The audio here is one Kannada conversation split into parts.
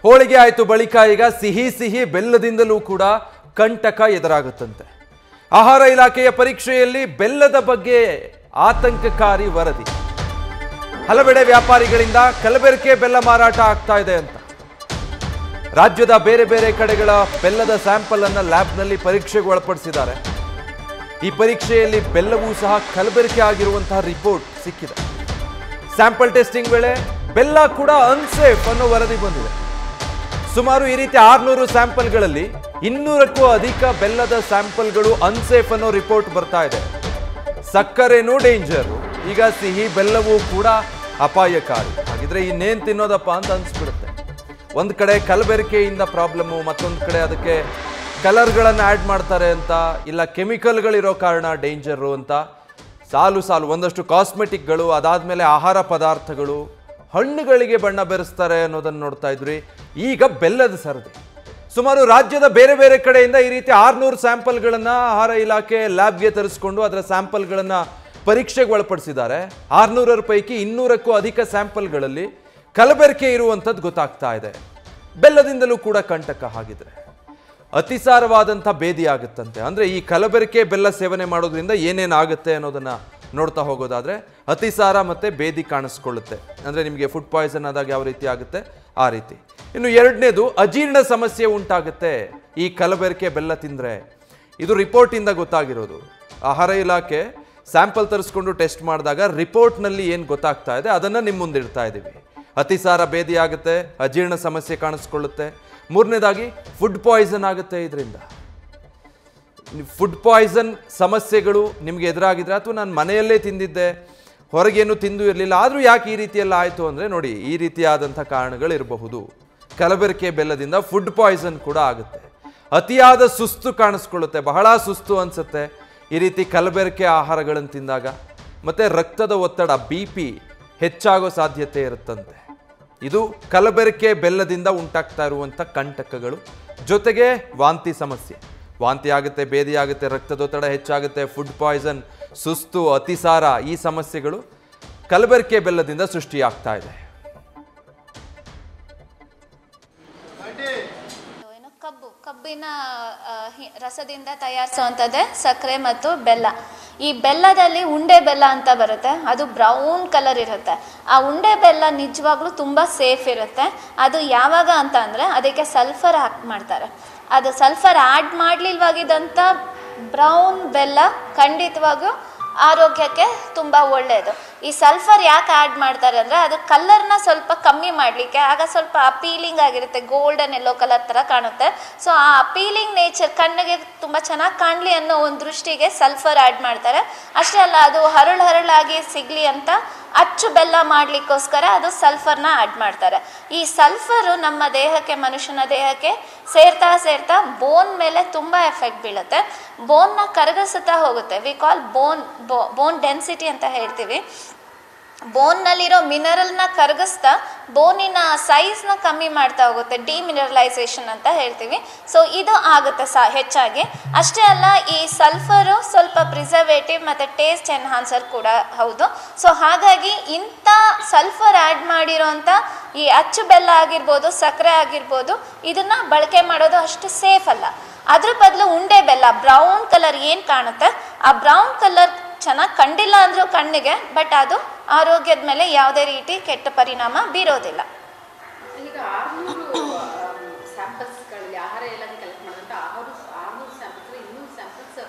ಹೋಳಿಗೆ ಆಯ್ತು ಬಳಿಕ ಈಗ ಸಿಹಿ ಸಿಹಿ ಬೆಲ್ಲದಿಂದಲೂ ಕೂಡ ಕಂಟಕ ಎದುರಾಗುತ್ತಂತೆ. ಆಹಾರ ಇಲಾಖೆಯ ಪರೀಕ್ಷೆಯಲ್ಲಿ ಬೆಲ್ಲದ ಬಗ್ಗೆ ಆತಂಕಕಾರಿ ವರದಿ. ಹಲವೆಡೆ ವ್ಯಾಪಾರಿಗಳಿಂದ ಕಲಬೆರಕೆ ಬೆಲ್ಲ ಮಾರಾಟ ಆಗ್ತಾ ಇದೆ ಅಂತ. ರಾಜ್ಯದ ಬೇರೆ ಬೇರೆ ಕಡೆಗಳ ಬೆಲ್ಲದ ಸ್ಯಾಂಪಲ್ ಅನ್ನು ಲ್ಯಾಬ್ನಲ್ಲಿ ಪರೀಕ್ಷೆಗೆ ಒಳಪಡಿಸಿದ್ದಾರೆ. ಈ ಪರೀಕ್ಷೆಯಲ್ಲಿ ಬೆಲ್ಲವೂ ಸಹ ಕಲಬೆರಕೆ ಆಗಿರುವಂತಹ ರಿಪೋರ್ಟ್ ಸಿಕ್ಕಿದೆ. ಸ್ಯಾಂಪಲ್ ಟೆಸ್ಟಿಂಗ್ ವೇಳೆ ಬೆಲ್ಲ ಕೂಡ ಅನ್ಸೇಫ್ ಅನ್ನೋ ವರದಿ ಬಂದಿದೆ. ಸುಮಾರು ಈ ರೀತಿ 600 ಸ್ಯಾಂಪಲ್ಗಳಲ್ಲಿ 200ಕ್ಕೂ ಅಧಿಕ ಬೆಲ್ಲದ ಸ್ಯಾಂಪಲ್ಗಳು ಅನ್ಸೇಫ್ ಅನ್ನೋ ರಿಪೋರ್ಟ್ ಬರ್ತಾ ಇದೆ. ಸಕ್ಕರೆನೂ ಡೇಂಜರ್, ಈಗ ಸಿಹಿ ಬೆಲ್ಲವೂ ಕೂಡ ಅಪಾಯಕಾರಿ. ಹಾಗಿದ್ರೆ ಇನ್ನೇನು ತಿನ್ನೋದಪ್ಪ ಅಂತ ಅನ್ಸ್ಬಿಡುತ್ತೆ. ಒಂದು ಕಡೆ ಕಲಬೆರಕೆಯಿಂದ ಪ್ರಾಬ್ಲಮ್ಮು, ಮತ್ತೊಂದು ಕಡೆ ಅದಕ್ಕೆ ಕಲರ್ಗಳನ್ನು ಆ್ಯಡ್ ಮಾಡ್ತಾರೆ ಅಂತ, ಇಲ್ಲ ಕೆಮಿಕಲ್ಗಳಿರೋ ಕಾರಣ ಡೇಂಜರು ಅಂತ ಸಾಲು ಒಂದಷ್ಟು ಕಾಸ್ಮೆಟಿಕ್ಗಳು, ಅದಾದಮೇಲೆ ಆಹಾರ ಪದಾರ್ಥಗಳು, ಹಣ್ಣುಗಳಿಗೆ ಬಣ್ಣ ಬೆರೆಸ್ತಾರೆ ಅನ್ನೋದನ್ನು ನೋಡ್ತಾ ಇದ್ರಿ. ಈಗ ಬೆಲ್ಲದ ಸರದಿ. ಸುಮಾರು ರಾಜ್ಯದ ಬೇರೆ ಬೇರೆ ಕಡೆಯಿಂದ ಈ ರೀತಿ 600 ಸ್ಯಾಂಪಲ್ಗಳನ್ನು ಆಹಾರ ಇಲಾಖೆ ಲ್ಯಾಬ್ಗೆ ತರಿಸ್ಕೊಂಡು ಅದರ ಸ್ಯಾಂಪಲ್ಗಳನ್ನು ಪರೀಕ್ಷೆಗೆ ಒಳಪಡಿಸಿದ್ದಾರೆ. 600ರ ಪೈಕಿ 200ಕ್ಕೂ ಅಧಿಕ ಸ್ಯಾಂಪಲ್ಗಳಲ್ಲಿ ಕಲಬೆರಕೆ ಇರುವಂಥದ್ದು ಗೊತ್ತಾಗ್ತಾ ಇದೆ. ಬೆಲ್ಲದಿಂದಲೂ ಕೂಡ ಕಂಟಕ. ಹಾಗಿದ್ರೆ ಅತಿಸಾರವಾದಂಥ ಬೇದಿ ಆಗುತ್ತಂತೆ. ಅಂದರೆ ಈ ಕಲಬೆರಕೆ ಬೆಲ್ಲ ಸೇವನೆ ಮಾಡೋದ್ರಿಂದ ಏನೇನಾಗುತ್ತೆ ಅನ್ನೋದನ್ನು ನೋಡ್ತಾ ಹೋಗೋದಾದರೆ ಅತಿಸಾರ ಮತ್ತು ಬೇದಿ ಕಾಣಿಸ್ಕೊಳ್ಳುತ್ತೆ. ಅಂದರೆ ನಿಮಗೆ ಫುಡ್ ಪಾಯ್ಸನ್ ಆದಾಗ ಯಾವ ರೀತಿ ಆಗುತ್ತೆ ಆ ರೀತಿ. ಇನ್ನು ಎರಡನೇದು ಅಜೀರ್ಣ ಸಮಸ್ಯೆ ಉಂಟಾಗುತ್ತೆ ಈ ಕಲಬೆರಕೆ ಬೆಲ್ಲ ತಿಂದರೆ. ಇದು ರಿಪೋರ್ಟಿಂದ ಗೊತ್ತಾಗಿರೋದು. ಆಹಾರ ಇಲಾಖೆ ಸ್ಯಾಂಪಲ್ ತರಿಸ್ಕೊಂಡು ಟೆಸ್ಟ್ ಮಾಡಿದಾಗ ರಿಪೋರ್ಟ್ನಲ್ಲಿ ಏನು ಗೊತ್ತಾಗ್ತಾ ಇದೆ ಅದನ್ನು ನಿಮ್ಮ ಮುಂದೆ ಇಡ್ತಾ ಇದ್ದೀವಿ. ಅತಿಸಾರ ಬೇದಿ ಆಗುತ್ತೆ, ಅಜೀರ್ಣ ಸಮಸ್ಯೆ ಕಾಣಿಸ್ಕೊಳ್ಳುತ್ತೆ. ಮೂರನೇದಾಗಿ ಫುಡ್ ಪಾಯ್ಸನ್ ಆಗುತ್ತೆ. ಇದರಿಂದ ಫುಡ್ ಪಾಯ್ಸನ್ ಸಮಸ್ಯೆಗಳು ನಿಮಗೆ ಎದುರಾಗಿದ್ರೆ, ಅಥವಾ ನಾನು ಮನೆಯಲ್ಲೇ ತಿಂದಿದ್ದೆ, ಹೊರಗೇನು ತಿಂದು ಇರಲಿಲ್ಲ, ಆದರೂ ಯಾಕೆ ಈ ರೀತಿಯೆಲ್ಲ ಆಯಿತು ಅಂದರೆ ನೋಡಿ, ಈ ರೀತಿಯಾದಂಥ ಕಾರಣಗಳಿರಬಹುದು. ಕಲಬೆರಕೆ ಬೆಲ್ಲದಿಂದ ಫುಡ್ ಪಾಯ್ಸನ್ ಕೂಡ ಆಗುತ್ತೆ. ಅತಿಯಾದ ಸುಸ್ತು ಕಾಣಿಸ್ಕೊಳ್ಳುತ್ತೆ, ಬಹಳ ಸುಸ್ತು ಅನಿಸುತ್ತೆ ಈ ರೀತಿ ಕಲಬೆರಕೆ ಆಹಾರಗಳನ್ನು ತಿಂದಾಗ. ಮತ್ತು ರಕ್ತದ ಒತ್ತಡ BP ಹೆಚ್ಚಾಗೋ ಸಾಧ್ಯತೆ ಇರುತ್ತಂತೆ. ಇದು ಕಲಬೆರಕೆ ಬೆಲ್ಲದಿಂದ ಉಂಟಾಗ್ತಾ ಇರುವಂಥ ಕಂಟಕಗಳು. ಜೊತೆಗೆ ವಾಂತಿ ಸಮಸ್ಯೆ, ವಾಂತಿ ಆಗುತ್ತೆ, ಬೇದಿ ಆಗುತ್ತೆ, ರಕ್ತದೊತ್ತಡ ಹೆಚ್ಚಾಗುತ್ತೆ, ಫುಡ್ ಪಾಯ್ಸನ್, ಸುಸ್ತು, ಅತಿಸಾರ, ಈ ಸಮಸ್ಯೆಗಳು ಕಲಬೆರಕೆ ಬೆಲ್ಲದಿಂದ ಸೃಷ್ಟಿಯಾಗ್ತಾ ಇದೆ. ಕಬ್ಬಿನ ರಸದಿಂದ ತಯಾರಿಸುವಂಥದ್ದೇ ಸಕ್ಕರೆ ಮತ್ತು ಬೆಲ್ಲ. ಈ ಬೆಲ್ಲದಲ್ಲಿ ಉಂಡೆ ಬೆಲ್ಲ ಅಂತ ಬರುತ್ತೆ, ಅದು ಬ್ರೌನ್ ಕಲರ್ ಇರುತ್ತೆ. ಆ ಉಂಡೆ ಬೆಲ್ಲ ನಿಜವಾಗ್ಲೂ ತುಂಬ ಸೇಫ್ ಇರುತ್ತೆ. ಅದು ಯಾವಾಗ ಅಂತ ಅಂದರೆ ಅದಕ್ಕೆ ಸಲ್ಫರ್ ಮಾಡ್ತಾರೆ. ಅದು ಸಲ್ಫರ್ ಆ್ಯಡ್ ಮಾಡಲಿಲ್ವಾಗಿದ್ದಂಥ ಬ್ರೌನ್ ಬೆಲ್ಲ ಖಂಡಿತವಾಗೂ ಆರೋಗ್ಯಕ್ಕೆ ತುಂಬ ಒಳ್ಳೆಯದು. ಈ ಸಲ್ಫರ್ ಯಾಕೆ ಆ್ಯಡ್ ಮಾಡ್ತಾರೆ ಅಂದರೆ ಅದು ಕಲರ್ನ ಸ್ವಲ್ಪ ಕಮ್ಮಿ ಮಾಡಲಿಕ್ಕೆ, ಆಗ ಸ್ವಲ್ಪ ಅಪೀಲಿಂಗ್ ಆಗಿರುತ್ತೆ, ಗೋಲ್ಡನ್ ಎಲ್ಲೋ ಕಲರ್ ಥರ ಕಾಣುತ್ತೆ. ಸೊ ಆ ಅಪೀಲಿಂಗ್ ನೇಚರ್, ಕಣ್ಣಿಗೆ ತುಂಬ ಚೆನ್ನಾಗಿ ಕಾಣಲಿ ಅನ್ನೋ ಒಂದು ದೃಷ್ಟಿಗೆ ಸಲ್ಫರ್ ಆ್ಯಡ್ ಮಾಡ್ತಾರೆ. ಅಷ್ಟೇ ಅಲ್ಲ, ಅದು ಹರಳಾಗಿ ಸಿಗಲಿ ಅಂತ ಅಚ್ಚು ಬೆಲ್ಲ ಮಾಡಲಿಕ್ಕೋಸ್ಕರ ಅದು ಸಲ್ಫರ್ನ ಆ್ಯಡ್ ಮಾಡ್ತಾರೆ. ಈ ಸಲ್ಫರು ನಮ್ಮ ದೇಹಕ್ಕೆ, ಮನುಷ್ಯನ ದೇಹಕ್ಕೆ ಸೇರ್ತಾ ಬೋನ್ ಮೇಲೆ ತುಂಬ ಎಫೆಕ್ಟ್ ಬೀಳುತ್ತೆ. ಬೋನ್ನ ಕರಗಿಸುತ್ತಾ ಹೋಗುತ್ತೆ. ವಿ ಕಾಲ್ ಬೋನ್ ಡೆನ್ಸಿಟಿ ಅಂತ ಹೇಳ್ತೀವಿ. ಬೋನ್ನಲ್ಲಿರೋ ಮಿನರಲ್ನ ಕರಗಿಸ್ತಾ ಬೋನಿನ ಸೈಜ್ನ ಕಮ್ಮಿ ಮಾಡ್ತಾ ಹೋಗುತ್ತೆ, ಡಿಮಿನರಲೈಸೇಷನ್ ಅಂತ ಹೇಳ್ತೀವಿ. ಸೊ ಇದು ಆಗುತ್ತೆ ಹೆಚ್ಚಾಗಿ. ಅಷ್ಟೇ ಅಲ್ಲ, ಈ ಸಲ್ಫರು ಸ್ವಲ್ಪ ಪ್ರಿಸರ್ವೇಟಿವ್ ಮತ್ತು ಟೇಸ್ಟ್ ಎನ್ಹಾನ್ಸರ್ ಕೂಡ ಹೌದು. ಸೊ ಹಾಗಾಗಿ ಇಂಥ ಸಲ್ಫರ್ ಆ್ಯಡ್ ಮಾಡಿರೋಂಥ ಈ ಅಚ್ಚು ಬೆಲ್ಲ ಆಗಿರ್ಬೋದು, ಸಕ್ಕರೆ ಆಗಿರ್ಬೋದು, ಇದನ್ನು ಬಳಕೆ ಮಾಡೋದು ಅಷ್ಟು ಸೇಫ್ ಅಲ್ಲ. ಅದ್ರ ಬದಲು ಉಂಡೆ ಬೆಲ್ಲ ಬ್ರೌನ್ ಕಲರ್ ಏನು ಕಾಣುತ್ತೆ, ಆ ಬ್ರೌನ್ ಕಲರ್ ಚೆನ್ನಾಗಿ ಕಂಡಿಲ್ಲ ಅಂದರೂ ಕಣ್ಣಿಗೆ, ಬಟ್ ಅದು ಆರೋಗ್ಯದ ಮೇಲೆ ಯಾವುದೇ ರೀತಿ ಕೆಟ್ಟ ಪರಿಣಾಮ ಬೀರೋದಿಲ್ಲ. ಈಗ 600 ಸ್ಯಾಂಪಲ್ಸ್ಗಳಲ್ಲಿ ಆಹಾರ ಇಲಾಖೆ ಕಲೆಕ್ಟ್ ಮಾಡಿದಂಥ 600 ಸ್ಯಾಂಪಲ್ಸ್ 200 ಸ್ಯಾಂಪಲ್ಸ್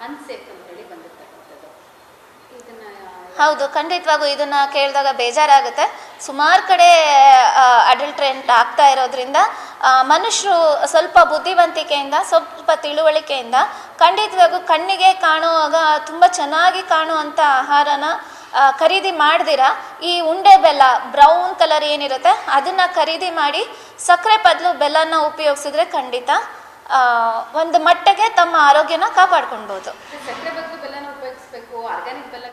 ಅನ್ಸೇಫ್ ಅಂತ ಹೇಳಿ ಬಂದಿರ್ತಕ್ಕಂಥದ್ದು. ಹೌದು, ಖಂಡಿತವಾಗೂ ಇದನ್ನ ಕೇಳಿದಾಗ ಬೇಜಾರಾಗುತ್ತೆ. ಸುಮಾರು ಕಡೆ ಅಡಲ್ಟ್ರೆಂಟ್ ಆಗ್ತಾ ಇರೋದ್ರಿಂದ ಮನುಷ್ಯರು ಸ್ವಲ್ಪ ಬುದ್ಧಿವಂತಿಕೆಯಿಂದ, ಸ್ವಲ್ಪ ತಿಳುವಳಿಕೆಯಿಂದ ಖಂಡಿತವಾಗೂ ಕಣ್ಣಿಗೆ ಕಾಣುವಾಗ ತುಂಬ ಚೆನ್ನಾಗಿ ಕಾಣುವಂಥ ಆಹಾರನ ಖರೀದಿ ಮಾಡ್ದಿರ ಈ ಉಂಡೆ ಬೆಲ್ಲ ಬ್ರೌನ್ ಕಲರ್ ಏನಿರುತ್ತೆ ಅದನ್ನು ಖರೀದಿ ಮಾಡಿ ಸಕ್ಕರೆ ಬದಲು ಬೆಲ್ಲನ ಉಪಯೋಗಿಸಿದ್ರೆ ಖಂಡಿತ ಒಂದು ಮಟ್ಟಿಗೆ ತಮ್ಮ ಆರೋಗ್ಯನ ಕಾಪಾಡ್ಕೊಳ್ಬೋದು. ಸಕ್ಕರೆ ಬದಲು ಬೆಲ್ಲನ ಉಪಯೋಗಿಸಬೇಕು, ಆರ್ಗ್ಯಾನಿಕ್ ಬೆಲ್ಲ.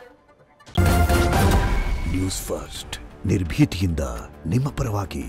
ನ್ಯೂಸ್ ಫಸ್ಟ್, ನಿರ್ಭೀತಿಯಿಂದ ನಿಮ್ಮ ಪರವಾಗಿ.